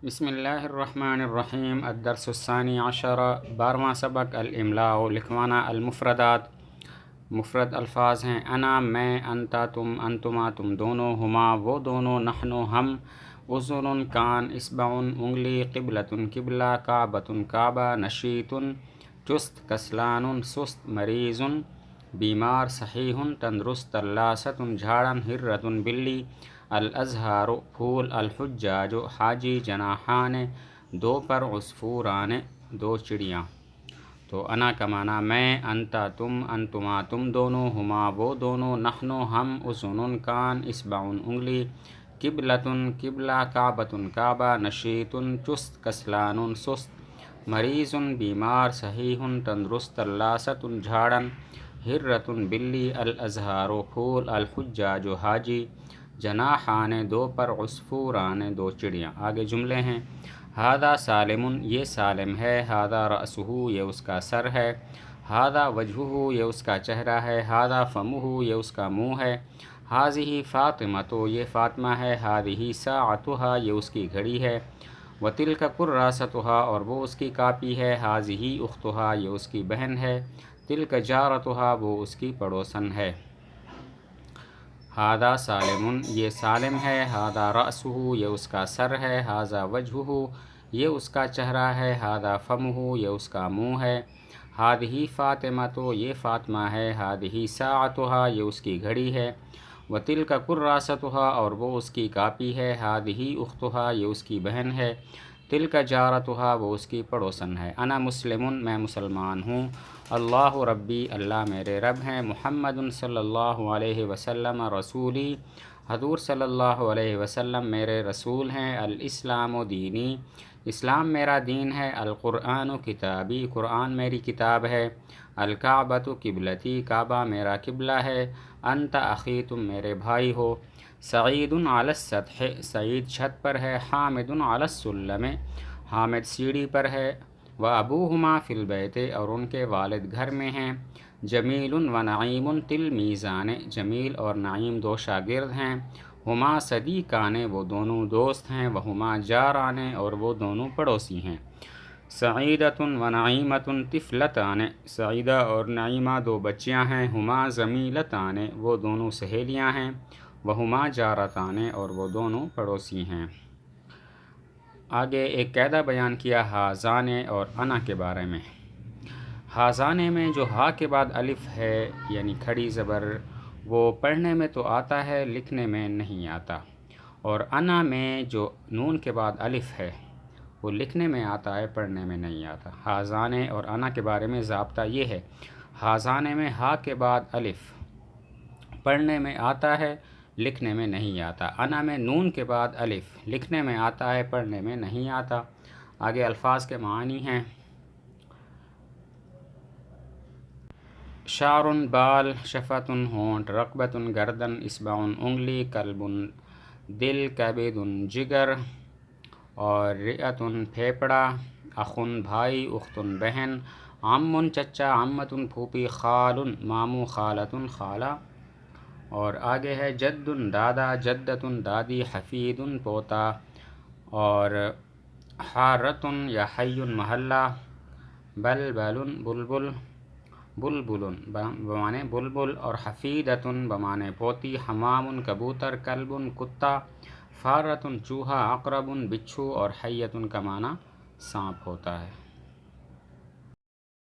بسم اللہ الرحمن الرحیم الدرس الثانی عشر 12واں سبق الاملاء لکھوانا المفردات مفرد الفاظ ہیں انا میں، انتا تم، انتما تم دونوں، ہما وہ دونوں، نحنو ہم، اذن کان، اصبع انگلی، قبلۃ قبلہ، کعبۃ کعبہ، نشیط چست، کسلان سست، مریض بیمار، صحیح تندرست، تلاست جھاڑن، ہرۃ بلی، الازہار پھول، الحجاج حاجی، جناحان دو پر، عصفوران دو چڑیاں۔ تو انا کا معنی میں، انتا تم، انتما تم دونوں، ہما وہ دونوں، نحنو ہم، اذن کان، اصبع انگلی، قبلۃ قبلہ، کعبۃ کعبہ، نشیط چست، کسلان سست، مریض بیمار، صحیح تندرست، تلاست جھاڑن، ہرۃ بلی، الازہار پھول، الحجاج حاجی، جناحان دو پر، عصفوران دو چڑیاں۔ آگے جملے ہیں ھذا سالم یہ سالم ہے، ھذا رأسہ یہ اس کا سر ہے، ھذا وجہہ یہ اس کا چہرہ ہے، ھذا فمہ یہ اس کا منہ ہے، ھذہ فاطمۃ یہ فاطمہ ہے، ھذہ ساعتھا یہ اس کی گھڑی ہے، وتلک کراستھا اور وہ اس کی کاپی ہے، ھذہ اختھا یہ اس کی بہن ہے، تلک جارتھا وہ اس کی پڑوسن ہے۔ ھذا سالم یہ سالم ہے، ھذا رأسہ یہ اس کا سر ہے، ھذا وجہہ یہ اس کا چہرہ ہے، ھذا فمہ یہ اس کا منہ ہے، ھذہ فاطمۃ یہ فاطمہ ہے، ھذہ ساعتھا یہ اس کی گھڑی ہے، وتلک کراستھا اور وہ اس کی کاپی ہے، ھذہ اختھا یہ اس کی بہن ہے، تلک جارتھا وہ اس کی پڑوسن ہے۔ انا مسلم میں مسلمان ہوں، اللہ ربی اللہ میرے رب ہیں، محمد صلی اللہ علیہ وسلم رسولی حضور صلی اللہ علیہ وسلم میرے رسول ہیں، الاسلام دینی اسلام میرا دین ہے، القرآن کتابی قرآن میری کتاب ہے، الکعبۃ قبلتی کعبہ میرا قبلہ ہے، انت اخی تم میرے بھائی ہو، سعید علی السطح سعید چھت پر ہے، حامد علی السلم حامد سیڑھی پر ہے، وابوہما فی البیت اور ان کے والد گھر میں ہیں، جمیل و نعیم تلمیذان جمیل اور نعیم دو شاگرد ہیں، ہما صدیقان وہ دونوں دوست ہیں، وہما جاران اور وہ دونوں پڑوسی ہیں، سعیدۃ و نعیمۃ طفلتان سعیدہ اور نعیمہ دو بچیاں ہیں، ہما زمیلتان وہ دونوں سہیلیاں ہیں، وہما جارتان اور وہ دونوں پڑوسی ہیں۔ آگے ایک قاعدہ بیان کیا ھذان اور انا کے بارے میں۔ ھذان میں جو ہا کے بعد الف ہے یعنی کھڑی زبر، وہ پڑھنے میں تو آتا ہے لکھنے میں نہیں آتا، اور انا میں جو نون کے بعد الف ہے وہ لکھنے میں آتا ہے پڑھنے میں نہیں آتا۔ ھذان اور انا کے بارے میں ضابطہ یہ ہے، ھذان میں ہا کے بعد الف پڑھنے میں آتا ہے لکھنے میں نہیں آتا، انا میں نون کے بعد الف لکھنے میں آتا ہے پڑھنے میں نہیں آتا۔ آگے الفاظ کے معنی ہیں شعر بال، شفۃ ہونٹ، رقبۃ گردن، اصبع انگلی، قلب دل، کبد جگر، اور رئۃ پھیپڑا، اخ بھائی، اخت بہن، عم چچا، عمۃ پھوپھی، خال ماموں، خالۃ خالہ۔ اور آگے ہے جد دادا، جدۃ دادی، حفید پوتا، اور حارۃ یا حی محلہ، بلبل بلبل، بلبل بمانے بلبل، اور حفیدۃ بمانے پوتی، حمام کبوتر، کلب کتا، فارۃ چوہا، عقرب بچھو، اور حیۃ کا معنی سانپ ہوتا ہے۔